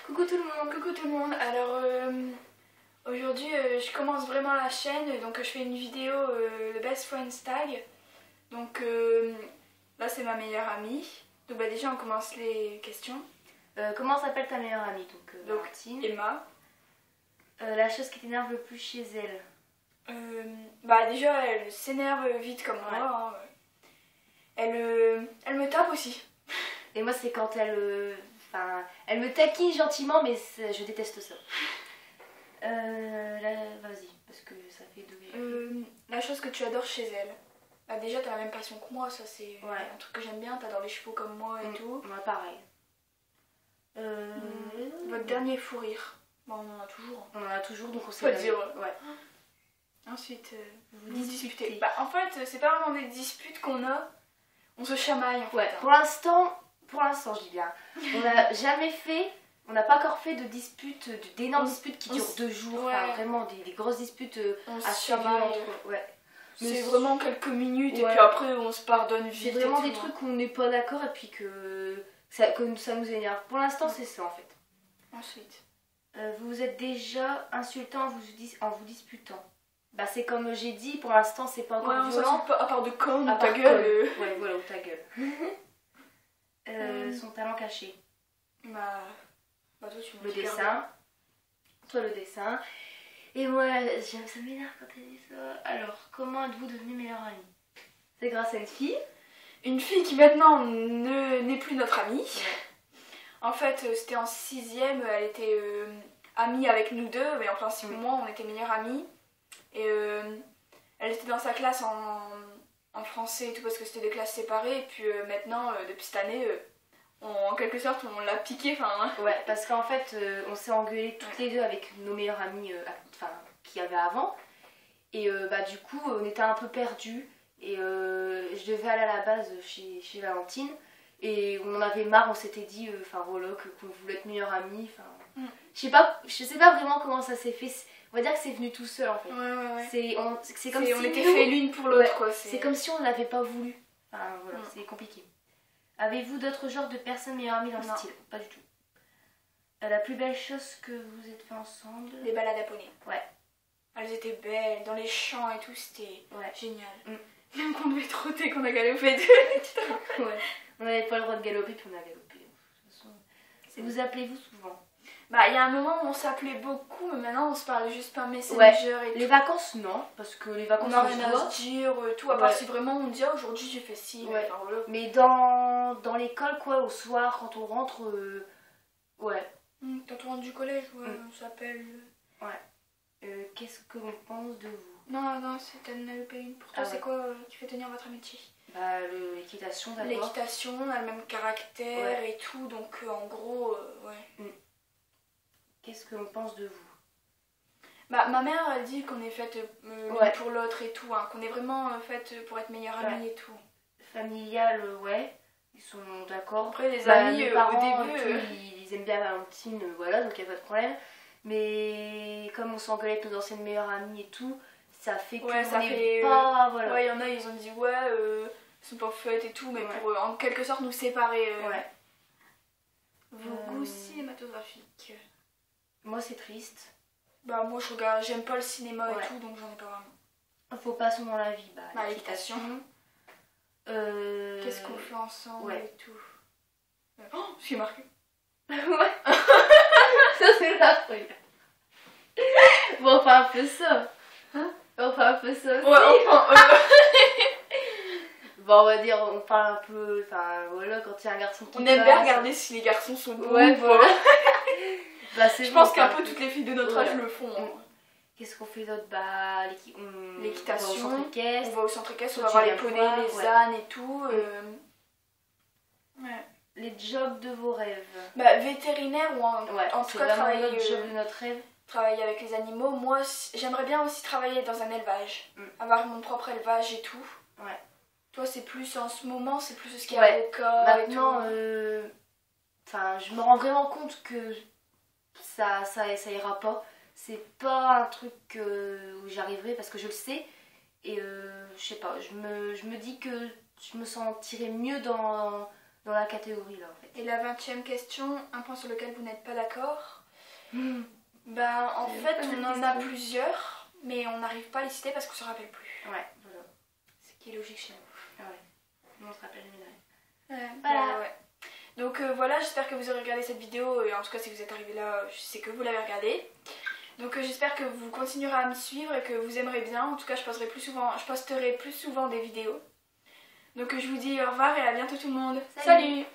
Coucou tout le monde. Alors aujourd'hui je commence vraiment la chaîne, donc je fais une vidéo le Best Friends Tag. Donc là c'est ma meilleure amie. Donc bah, déjà on commence les questions. Comment s'appelle ta meilleure amie? Donc Martine. Emma. La chose qui t'énerve le plus chez elle? Bah déjà elle s'énerve vite comme moi. Hein. Elle me tape aussi. Et moi c'est quand elle me taquine gentiment, mais je déteste ça. Vas-y, parce que ça fait deux. La chose que tu adores chez elle. Bah déjà t'as la même passion que moi, ça c'est un truc que j'aime bien, t'adores les chevaux comme moi et tout. Moi pareil. Votre dernier fou rire. Bon, on en a toujours. On en a toujours, donc on Faut sait dire. Ouais. Ensuite, vous disputez. Bah en fait c'est pas vraiment des disputes qu'on a, on se chamaille en fait. Ouais, pour l'instant je dis bien, on n'a pas encore fait de disputes, d'énormes disputes qui durent 2 jours, enfin, vraiment des grosses disputes assez violentes. Ouais. C'est vraiment quelques minutes et puis après on se pardonne vite. C'est vraiment des trucs où on n'est pas d'accord et puis que ça nous énerve. Pour l'instant c'est ça en fait. Ensuite. Vous vous êtes déjà insultant en vous disputant. Bah c'est comme j'ai dit, pour l'instant c'est pas encore violent. À part de con ou ta gueule. Ouais voilà, ou ta gueule. Son talent caché. Bah toi tu le dessin. Toi le dessin. Et moi ça m'énerve quand elle dit ça. Alors comment êtes-vous devenue meilleure amie? C'est grâce à une fille. Une fille qui maintenant n'est plus notre amie. Ouais. En fait c'était en 6ème, elle était amie avec nous deux, mais en principe moi on était meilleures amies. Et elle était dans sa classe en français et tout parce que c'était des classes séparées. Et puis maintenant, depuis cette année, en quelque sorte, on l'a piqué. Ouais, parce qu'en fait, on s'est engueulées toutes les deux avec nos meilleures amies qu'il y avait avant. Et bah du coup, on était un peu perdus. Et je devais aller à la base chez Valentine. Et on en avait marre, on s'était dit, voilà, qu'on voulait être meilleures amies. Je sais pas vraiment comment ça s'est fait. On va dire que c'est venu tout seul en fait. Ouais. C'est comme si on était fait l'une pour l'autre quoi. C'est comme si on l'avait pas voulu. Voilà, c'est compliqué. Avez-vous d'autres genres de personnes meilleures amies dans le style? Pas du tout. La plus belle chose que vous êtes fait ensemble? Les balades à poney. Ouais. Elles étaient belles, dans les champs et tout, c'était génial. Même qu'on devait trotter, qu'on a galopé. Ouais. On n'avait pas le droit de galoper, puis on a galopé. De toute façon. Vous appelez-vous souvent? Bah il y a un moment où on s'appelait beaucoup, mais maintenant on se parle juste par Messenger et tout. Les vacances non, parce que les vacances on a rien à se dire, tout, à part si vraiment on dit aujourd'hui j'ai fait ci, voilà. Mais dans l'école quoi, au soir quand on rentre, quand on rentre du collège, on s'appelle. Qu'est-ce que l'on pense de vous? Non, c'est Anna Payne. Pour toi c'est quoi qui fait tenir votre amitié? Bah l'équitation d'abord. L'équitation, on a le même caractère et tout, donc en gros, Qu'est-ce que l'on pense de vous? Bah ma mère elle dit qu'on est faite l'une pour l'autre et tout, qu'on est vraiment faite pour être meilleure amie et tout. Familiale, ils sont d'accord. Après les amis mes parents, au début ils aiment bien Valentine, voilà, donc il n'y a pas de problème. Mais comme on s'engueulait avec nos anciennes meilleures amies et tout, ça fait que pas, voilà. Ouais, il y en a, ils ont dit ils sont pas faites et tout, mais pour en quelque sorte nous séparer. Vos goûts cinématographiques? Moi c'est triste. Bah moi j'aime pas le cinéma et tout, donc j'en ai pas vraiment. Faut passer dans la vie, l'équitation. Qu'est-ce qu'on fait ensemble et tout. Oh, j'ai marqué. Ouais. Ça c'est la truc. Bon, enfin un peu ça. Enfin un peu ça aussi. Bon, on va dire, on parle un peu, voilà, quand il y a un garçon qui on aime bien regarder si les garçons sont beaux. Voilà. Je pense qu'un peu toutes les filles de notre âge le font. Qu'est-ce qu'on fait d'autre? Bah, l'équitation. On va au centre équestre, on va voir les poneys, les ânes et tout. Les jobs de vos rêves? Bah, vétérinaire ou en tout cas travailler. Le job de notre rêve. Travailler avec les animaux. Moi, j'aimerais bien aussi travailler dans un élevage. Avoir mon propre élevage et tout. Toi, c'est plus en ce moment, c'est plus ce qui est avocat. Maintenant, je me rends vraiment compte que ça ira pas. C'est pas un truc où j'arriverai parce que je le sais. Et je sais pas, je me dis que je me sentirais mieux dans dans la catégorie là en fait. Et la 20e question, un point sur lequel vous n'êtes pas d'accord. Ben en fait on en a plusieurs, mais on n'arrive pas à les citer parce qu'on se rappelle plus. Ouais, voilà. Ce qui est logique chez nous. Ouais. Nous on se rappelle jamais de rien. Voilà. Ouais. Donc voilà, j'espère que vous aurez regardé cette vidéo, et en tout cas si vous êtes arrivé là, je sais que vous l'avez regardée. Donc j'espère que vous continuerez à me suivre et que vous aimerez bien. En tout cas je posterai plus souvent des vidéos. Donc je vous dis au revoir et à bientôt tout le monde. Salut. Salut.